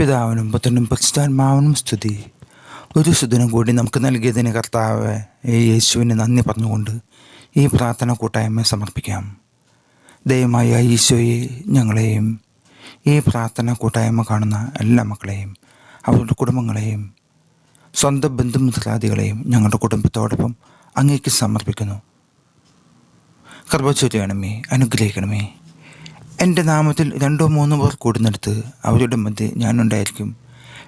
പിതാവിനും പുത്രനും പരിശുദ്ധാത്മാവിനും സ്തുതി. ഒരു സുദിനം കൂടി നമുക്ക് നൽകിയതിന് കർത്താവ് യേശുവിന് നന്ദി പറഞ്ഞുകൊണ്ട് ഈ പ്രാർത്ഥന കൂട്ടായ്മ സമർപ്പിക്കാം. ദൈവമായ ഈശോയെ, ഞങ്ങളെയും ഈ പ്രാർത്ഥന കൂട്ടായ്മ കാണുന്ന എല്ലാ മക്കളെയും അവരുടെ കുടുംബങ്ങളെയും സ്വന്തം ബന്ധുമിത്രാദികളെയും ഞങ്ങളുടെ കുടുംബത്തോടൊപ്പം അങ്ങേക്ക് സമർപ്പിക്കുന്നു. കൃപ ചൊരിയണമേ, അനുഗ്രഹിക്കണമേ. എൻ്റെ നാമത്തിൽ 2-3 പേർ കൂടുന്നിടത്ത് അവരുടെ മധ്യേ ഞാനുണ്ടായിരിക്കും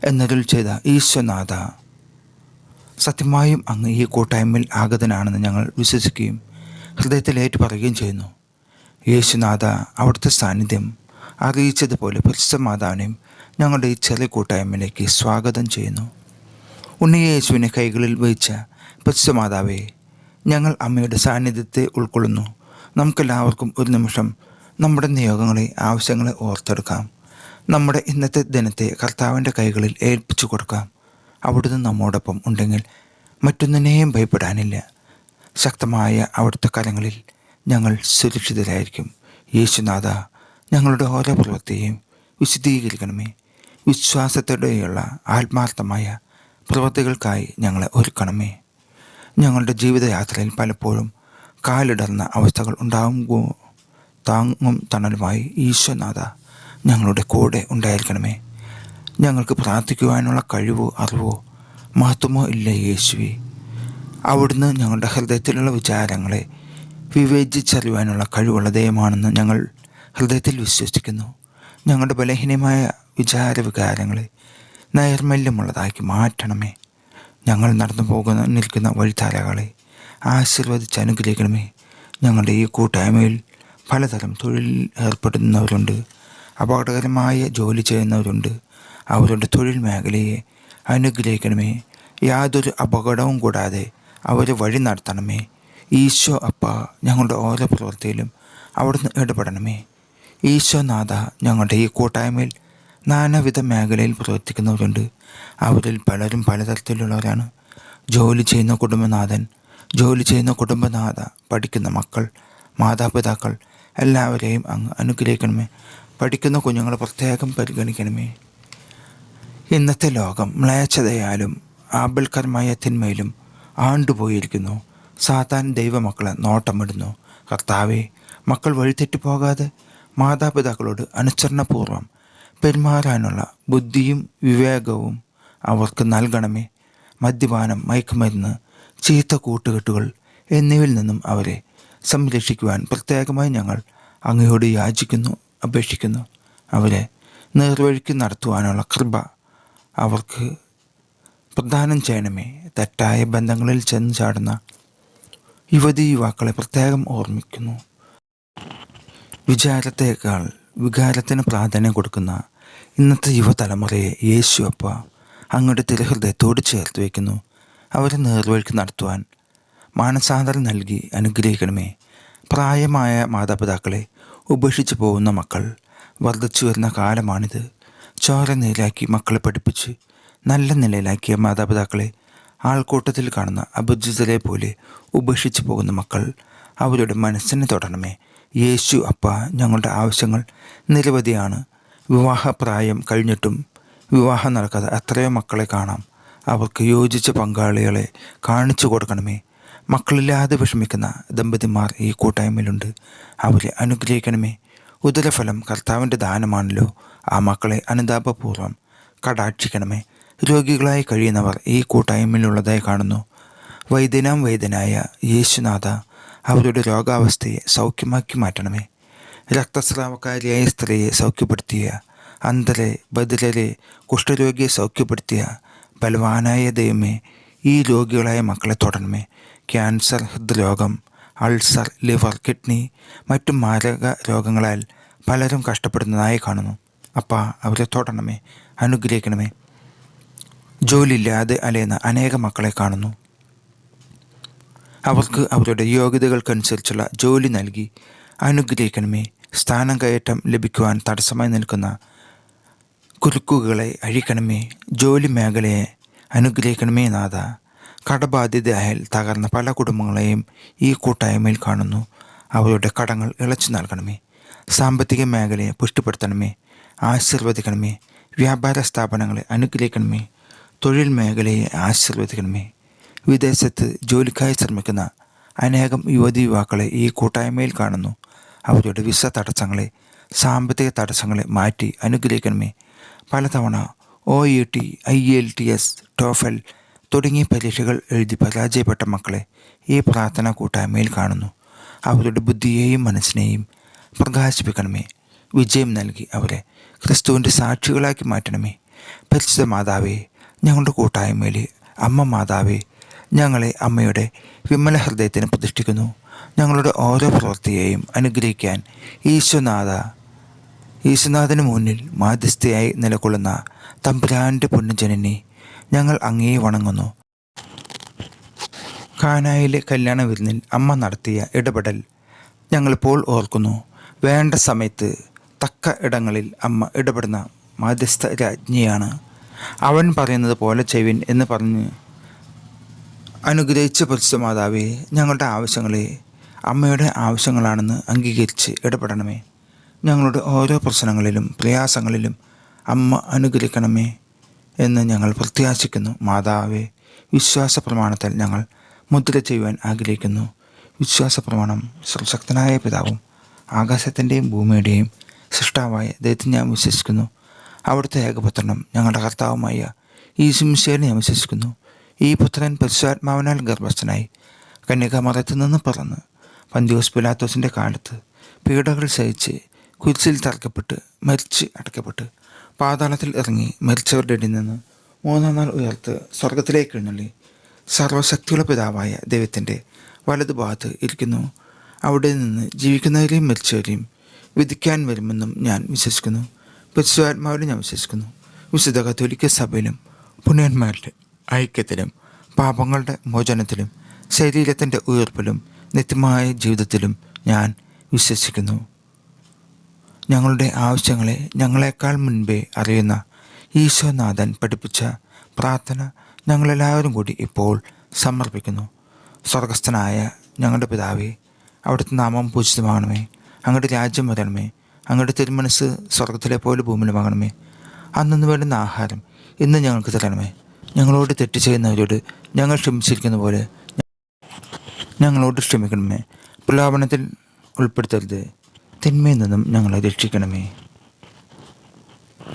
എന്നതിൽ ചെയ്ത ഈശ്വനാഥ, സത്യമായും അങ്ങ് ഈ കൂട്ടായ്മയിൽ ആഗതനാണെന്ന് ഞങ്ങൾ വിശ്വസിക്കുകയും ഹൃദയത്തിൽ ഏറ്റുപറയുകയും ചെയ്യുന്നു. യേശുനാഥ, അവിടുത്തെ സാന്നിധ്യം അറിയിച്ചതുപോലെ പരിശുദ്ധ മാതാവിനെയും ഞങ്ങളുടെ ഈ ചെറിയ കൂട്ടായ്മയിലേക്ക് സ്വാഗതം ചെയ്യുന്നു. ഉണ്ണിയേശുവിനെ കൈകളിൽ വഹിച്ച പരിശുദ്ധ മാതാവേ, ഞങ്ങൾ അമ്മയുടെ സാന്നിധ്യത്തെ ഉൾക്കൊള്ളുന്നു. നമുക്കെല്ലാവർക്കും ഒരു നിമിഷം നമ്മുടെ നിയോഗങ്ങളെ, ആവശ്യങ്ങളെ ഓർത്തെടുക്കാം. നമ്മുടെ ഇന്നത്തെ ദിനത്തെ കർത്താവിൻ്റെ കൈകളിൽ ഏൽപ്പിച്ചു കൊടുക്കാം. അവിടുന്ന് നമ്മോടൊപ്പം ഉണ്ടെങ്കിൽ മറ്റൊന്നിനെയും ഭയപ്പെടാനില്ല. ശക്തമായ അവിടുത്തെ കരങ്ങളിൽ ഞങ്ങൾ സുരക്ഷിതരായിരിക്കും. യേശുനാഥ, ഞങ്ങളുടെ ഓരോ പ്രവൃത്തിയെയും വിശദീകരിക്കണമേ. വിശ്വാസത്തോടെയുള്ള ആത്മാർത്ഥമായ പ്രവൃത്തികൾക്കായി ഞങ്ങളെ ഒരുക്കണമേ. ഞങ്ങളുടെ ജീവിതയാത്രയിൽ പലപ്പോഴും കാലിടർന്ന അവസ്ഥകൾ ഉണ്ടാകുമ്പോൾ താങ്ങും തണലുമായി ഈശോനാഥ ഞങ്ങളുടെ കൂടെ ഉണ്ടായിരിക്കണമേ. ഞങ്ങൾക്ക് പ്രാർത്ഥിക്കുവാനുള്ള കഴിവോ അറിവോ മഹത്വമോ ഇല്ല യേശുവേ. അവിടുന്ന് ഞങ്ങളുടെ ഹൃദയത്തിലുള്ള വിചാരങ്ങളെ വിവേചിച്ചറിയുവാനുള്ള കഴിവുള്ള ദൈവമാണെന്ന് ഞങ്ങൾ ഹൃദയത്തിൽ വിശ്വസിക്കുന്നു. ഞങ്ങളുടെ ബലഹീനമായ വിചാരവികാരങ്ങളെ നൈർമല്യമുള്ളതാക്കി മാറ്റണമേ. ഞങ്ങൾ നടന്നു നിൽക്കുന്ന വഴിത്താരകളെ ആശീർവദിച്ച് അനുഗ്രഹിക്കണമേ. ഞങ്ങളുടെ ഈ കൂട്ടായ്മയിൽ പലതരം തൊഴിലിൽ ഏർപ്പെടുന്നവരുണ്ട്, അപകടകരമായ ജോലി ചെയ്യുന്നവരുണ്ട്. അവരുടെ തൊഴിൽ മേഖലയെ അനുഗ്രഹിക്കണമേ. യാതൊരു അപകടവും കൂടാതെ അവരെ വഴി നടത്തണമേ. ഈശോ അപ്പ, ഞങ്ങളുടെ ഓരോ പ്രവൃത്തിയിലും അവിടുന്ന് ഇടപെടണമേ. ഈശോനാഥ, ഞങ്ങളുടെ ഈ കൂട്ടായ്മയിൽ നാനാവിധ മേഖലയിൽ പ്രവർത്തിക്കുന്നവരുണ്ട്. അവരിൽ പലരും പലതരത്തിലുള്ളവരാണ്. ജോലി ചെയ്യുന്ന കുടുംബനാഥൻ, ജോലി ചെയ്യുന്ന കുടുംബനാഥ, പഠിക്കുന്ന മക്കൾ, മാതാപിതാക്കൾ എല്ലാവരെയും അങ്ങ് അനുഗ്രഹിക്കണമേ. പഠിക്കുന്ന കുഞ്ഞുങ്ങളെ പ്രത്യേകം പരിഗണിക്കണമേ. ഇന്നത്തെ ലോകം മ്ലേച്ഛതയാലും ആപൽക്കരമായ തിന്മയിലും ആണ്ടുപോയിരിക്കുന്നു. സാത്താൻ ദൈവമക്കളെ നോട്ടമിടുന്നു. കർത്താവെ, മക്കൾ വഴിതെറ്റിപ്പോകാതെ മാതാപിതാക്കളോട് അനുസരണപൂർവ്വം പെരുമാറാനുള്ള ബുദ്ധിയും വിവേകവും അവർക്ക് നൽകണമേ. മദ്യപാനം, മയക്കുമരുന്ന്, ചീത്ത കൂട്ടുകെട്ടുകൾ എന്നിവയിൽ നിന്നും അവരെ സംരക്ഷിക്കുവാൻ പ്രത്യേകമായി ഞങ്ങൾ അങ്ങയോട് യാചിക്കുന്നു, അപേക്ഷിക്കുന്നു. അവരെ നേർവഴിക്ക് നടത്തുവാനുള്ള കൃപ അവർക്ക് പ്രദാനം ചെയ്യണമേ. തെറ്റായ ബന്ധങ്ങളിൽ ചെന്ന് ചാടുന്ന യുവതീ-യുവാക്കളെ പ്രത്യേകം ഓർമ്മിക്കുന്നു. വിചാരത്തേക്കാൾ വികാരത്തിന് പ്രാധാന്യം കൊടുക്കുന്ന ഇന്നത്തെ യുവതലമുറയെ യേശു അപ്പ അങ്ങയുടെ തിരുഹൃദയത്തോട് ചേർത്ത് വയ്ക്കുന്നു. അവരെ നേർവഴിക്ക് നടത്തുവാൻ മാനസാന്തരം നൽകി അനുഗ്രഹിക്കണമേ. പ്രായമായ മാതാപിതാക്കളെ ഉപേക്ഷിച്ച് പോകുന്ന മക്കൾ വർദ്ധിച്ചു വരുന്ന കാലമാണിത്. ചോര നീരാക്കി മക്കളെ പഠിപ്പിച്ച് നല്ല നിലയിലാക്കിയ മാതാപിതാക്കളെ ആൾക്കൂട്ടത്തിൽ കാണുന്ന അപരിചിതരെ പോലെ ഉപേക്ഷിച്ച് പോകുന്ന മക്കൾ അവരുടെ മനസ്സിനെ തൊടണമേ. യേശു അപ്പ, ഞങ്ങളുടെ ആവശ്യങ്ങൾ നിരവധിയാണ്. വിവാഹപ്രായം കഴിഞ്ഞിട്ടും വിവാഹം നടക്കാതെ എത്രയോ മക്കളെ കാണാം. അവർക്ക് യോജിച്ച പങ്കാളികളെ കാണിച്ചു കൊടുക്കണമേ. മക്കളില്ലാതെ വിഷമിക്കുന്ന ദമ്പതിമാർ ഈ കൂട്ടായ്മയിലുണ്ട്. അവരെ അനുഗ്രഹിക്കണമേ. ഉദരഫലം കർത്താവിൻ്റെ ദാനമാണല്ലോ. ആ മക്കളെ അനുതാപപൂർവ്വം കടാക്ഷിക്കണമേ. രോഗികളായി കഴിയുന്നവർ ഈ കൂട്ടായ്മയിലുള്ളതായി കാണുന്നു. വൈദ്യനായ യേശുനാഥ, അവരുടെ രോഗാവസ്ഥയെ സൗഖ്യമാക്കി മാറ്റണമേ. രക്തസ്രാവക്കാരിയായ സ്ത്രീയെ സൗഖ്യപ്പെടുത്തിയ, അന്ധരെ, ബധിരരെ, കുഷ്ഠരോഗിയെ സൗഖ്യപ്പെടുത്തിയ ബലവാനായ ദൈവമേ, ഈ രോഗികളായ മക്കളെ തൊടണമേ. ക്യാൻസർ, ഹൃദ്രോഗം, അൾസർ, ലിവർ, കിഡ്നി, മറ്റു മാരക രോഗങ്ങളാൽ പലരും കഷ്ടപ്പെടുന്നതായി കാണുന്നു. അപ്പ, അവരെ തൊടണമേ, അനുഗ്രഹിക്കണമേ. ജോലിയില്ലാതെ അലയുന്ന അനേക മക്കളെ കാണുന്നു. അവർക്ക് അവരുടെ യോഗ്യതകൾക്കനുസരിച്ചുള്ള ജോലി നൽകി അനുഗ്രഹിക്കണമേ. സ്ഥാനം കയറ്റം ലഭിക്കുവാൻ തടസ്സമായി നിൽക്കുന്ന കുരുക്കുകളെ അഴിക്കണമേ. ജോലി മേഖലയെ അനുഗ്രഹിക്കണമേ നാഥ. കടബാധ്യതയാൽ തകർന്ന പല കുടുംബങ്ങളെയും ഈ കൂട്ടായ്മയിൽ കാണുന്നു. അവരുടെ കടങ്ങൾ ഇളച്ചു നൽകണമേ. സാമ്പത്തിക മേഖലയെ പുഷ്ടിപ്പെടുത്തണമേ. ആശീർവദിക്കണമേ. വ്യാപാര സ്ഥാപനങ്ങളെ അനുഗ്രഹിക്കണമേ. തൊഴിൽ മേഖലയെ ആശീർവദിക്കണമേ. വിദേശത്ത് ജോലിക്കായി ശ്രമിക്കുന്ന അനേകം യുവതി യുവാക്കളെ ഈ കൂട്ടായ്മയിൽ കാണുന്നു. അവരുടെ വിസ തടസ്സങ്ങളെ, സാമ്പത്തിക തടസ്സങ്ങളെ മാറ്റി അനുഗ്രഹിക്കണമേ. പലതവണ OET, IELTS, TOEFL തുടങ്ങിയ പരീക്ഷകൾ എഴുതി പരാജയപ്പെട്ട മക്കളെ ഈ പ്രാർത്ഥനാ കൂട്ടായ്മയിൽ കാണുന്നു. അവരുടെ ബുദ്ധിയെയും മനസ്സിനെയും പ്രകാശിപ്പിക്കണമേ. വിജയം നൽകി അവരെ ക്രിസ്തുവിൻ്റെ സാക്ഷികളാക്കി മാറ്റണമേ. പരിശുദ്ധ മാതാവേ, ഞങ്ങളുടെ കൂട്ടായ്മയിലെ അമ്മ മാതാവേ, ഞങ്ങളെ അമ്മയുടെ വിമല ഹൃദയത്തിന് പ്രതിഷ്ഠിക്കുന്നു. ഞങ്ങളുടെ ഓരോ പ്രവൃത്തിയെയും അനുഗ്രഹിക്കാൻ ഈശോനാഥന് മുന്നിൽ മാധ്യസ്ഥയായി നിലകൊള്ളുന്ന തമ്പുരാൻ്റെ പുണ്യജനനി, ഞങ്ങൾ അങ്ങയെ വണങ്ങുന്നു. കാനായിലെ കല്യാണ വിരുന്നിൽ അമ്മ നടത്തിയ ഇടപെടൽ ഞങ്ങളിപ്പോൾ ഓർക്കുന്നു. വേണ്ട സമയത്ത് തക്ക ഇടങ്ങളിൽ അമ്മ ഇടപെടുന്ന മാധ്യസ്ഥ രാജ്ഞിയാണ്. അവൻ പറയുന്നത് പോലെ ചെയ്യുവിൻ എന്ന് പറഞ്ഞ് അനുഗ്രഹിച്ച പരിശുദ്ധ മാതാവേ, ഞങ്ങളുടെ ആവശ്യങ്ങളെ അമ്മയുടെ ആവശ്യങ്ങളാണെന്ന് അംഗീകരിച്ച് ഇടപെടണമേ. ഞങ്ങളുടെ ഓരോ പ്രശ്നങ്ങളിലും പ്രയാസങ്ങളിലും അമ്മ അനുഗ്രഹിക്കണമേ എന്ന് ഞങ്ങൾ പ്രത്യാശിക്കുന്നു. മാതാവേ, വിശ്വാസ പ്രമാണത്തിൽ ഞങ്ങൾ മുദ്ര ചെയ്യുവാൻ ആഗ്രഹിക്കുന്നു. വിശ്വാസ പ്രമാണം: സർവശക്തനായ പിതാവും ആകാശത്തിൻ്റെയും ഭൂമിയുടെയും സൃഷ്ടാവായ ദൈവത്തെ ഞാൻ വിശ്വസിക്കുന്നു. അവിടുത്തെ ഏകപുത്രനും ഞങ്ങളുടെ കർത്താവുമായ ഈശോമിശിഹായെ ഞാൻ വിശ്വസിക്കുന്നു. ഈ പുത്രൻ പരിശുദ്ധാത്മാവിനാൽ ഗർഭസ്ഥനായി കന്യകാമറിയത്തിൽ നിന്ന് പിറന്ന് പന്തിയോസ് പിലാത്തോസിൻ്റെ കാലത്ത് പീഡകൾ സഹിച്ച് കുരിശിൽ തറക്കപ്പെട്ട് മരിച്ച് അടക്കപ്പെട്ട് പാതാളത്തിൽ ഇറങ്ങി മരിച്ചവരുടെ ഇടയിൽ നിന്ന് മൂന്നാം നാൾ ഉയർത്ത് സ്വർഗത്തിലേക്ക് എഴുന്നള്ളി സർവശക്തിയുള്ള പിതാവായ ദൈവത്തിൻ്റെ വലതുഭാഗത്ത് ഇരിക്കുന്നു. അവിടെ നിന്ന് ജീവിക്കുന്നവരെയും മരിച്ചവരെയും വിധിക്കാൻ വരുമെന്നും ഞാൻ വിശ്വസിക്കുന്നു. പരിശുദ്ധാത്മാവിലും ഞാൻ വിശ്വസിക്കുന്നു. വിശുദ്ധ കത്തോലിക്ക സഭയിലും പുണ്യന്മാരുടെ ഐക്യത്തിലും പാപങ്ങളുടെ മോചനത്തിലും ശരീരത്തിൻ്റെ ഉയർപ്പിലും നിത്യമായ ജീവിതത്തിലും ഞാൻ വിശ്വസിക്കുന്നു. ഞങ്ങളുടെ ആവശ്യങ്ങളെ ഞങ്ങളെക്കാൾ മുൻപേ അറിയുന്ന ഈശോനാഥൻ പഠിപ്പിച്ച പ്രാർത്ഥന ഞങ്ങളെല്ലാവരും കൂടി ഇപ്പോൾ സമർപ്പിക്കുന്നു. സ്വർഗസ്ഥനായ ഞങ്ങളുടെ പിതാവേ, അവിടുത്തെ നാമം പൂജിതമാകണമേ. അങ്ങയുടെ രാജ്യം വരണമേ. അങ്ങയുടെ തിരുമനസ് സ്വർഗത്തിലെ പോലെ ഭൂമിയിലുമാകണമേ. അന്നു വേണ്ടുന്ന ആഹാരം ഇന്ന് ഞങ്ങൾക്ക് തരണമേ. ഞങ്ങളോട് തെറ്റ് ചെയ്യുന്നവരോട് ഞങ്ങൾ ക്ഷമിച്ചിരിക്കുന്ന പോലെ ഞങ്ങളോട് ക്ഷമിക്കണമേ. പ്രലോഭനത്തിൽ ഉൾപ്പെടുത്തരുത്, തിന്മയിൽ നിന്നും ഞങ്ങളെ രക്ഷിക്കണമേ.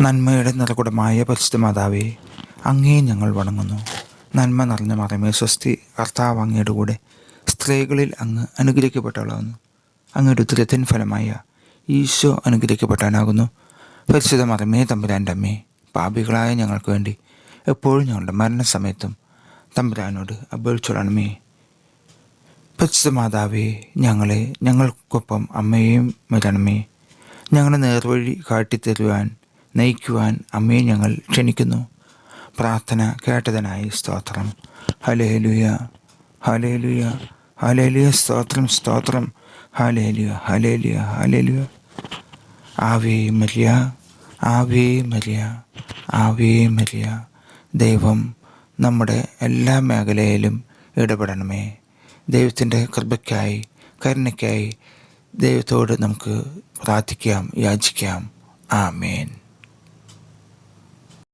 നന്മയുടെ നിറകുടമായ പരിശുദ്ധ മാതാവേ, അങ്ങയെ ഞങ്ങൾ വണങ്ങുന്നു. നന്മ നിറഞ്ഞ മറിയമേ സ്വസ്തി, കർത്താവ് അങ്ങയുടെ കൂടെ സ്ത്രീകളിൽ അങ്ങ് അനുഗ്രഹിക്കപ്പെട്ടവളാകുന്നു. അങ്ങയുടെ ഉദരത്തിൻ ഫലമായ ഈശോ അനുഗ്രഹിക്കപ്പെട്ടവനാകുന്നു. പരിശുദ്ധ മറിയമേ തമ്പുരാൻ്റെ അമ്മേ, പാപികളായ ഞങ്ങൾക്ക് വേണ്ടി എപ്പോഴും ഞങ്ങളുടെ മരണസമയത്തും തമ്പുരാനോട് അപേക്ഷിച്ചോളണമേ. പരിശുദ്ധ മാതാവേ, ഞങ്ങൾക്കൊപ്പം അമ്മയെയും വരണമേ. ഞങ്ങളെ നേർവഴി കാട്ടിത്തരുവാൻ നയിക്കുവാൻ അമ്മയെ ഞങ്ങൾ ക്ഷണിക്കുന്നു. പ്രാർത്ഥന കേട്ടതിനായി സ്തോത്രം. ഹല്ലേലൂയ, ഹല്ലേലൂയ, ഹല്ലേലൂയ. സ്തോത്രം, സ്തോത്രം. ഹല്ലേലൂയ, ഹല്ലേലൂയ, ഹല്ലേലൂയ. ആവേ മരിയ, ആവേ മരിയ, ആവേ മരിയ. ദൈവം നമ്മുടെ എല്ലാ മേഖലയിലും ഇടപെടണമേ. ദൈവത്തിൻ്റെ കൃപയ്ക്കായി, കരുണയ്ക്കായി ദൈവത്തോട് നമുക്ക് പ്രാർത്ഥിക്കാം, യാചിക്കാം. ആമേൻ.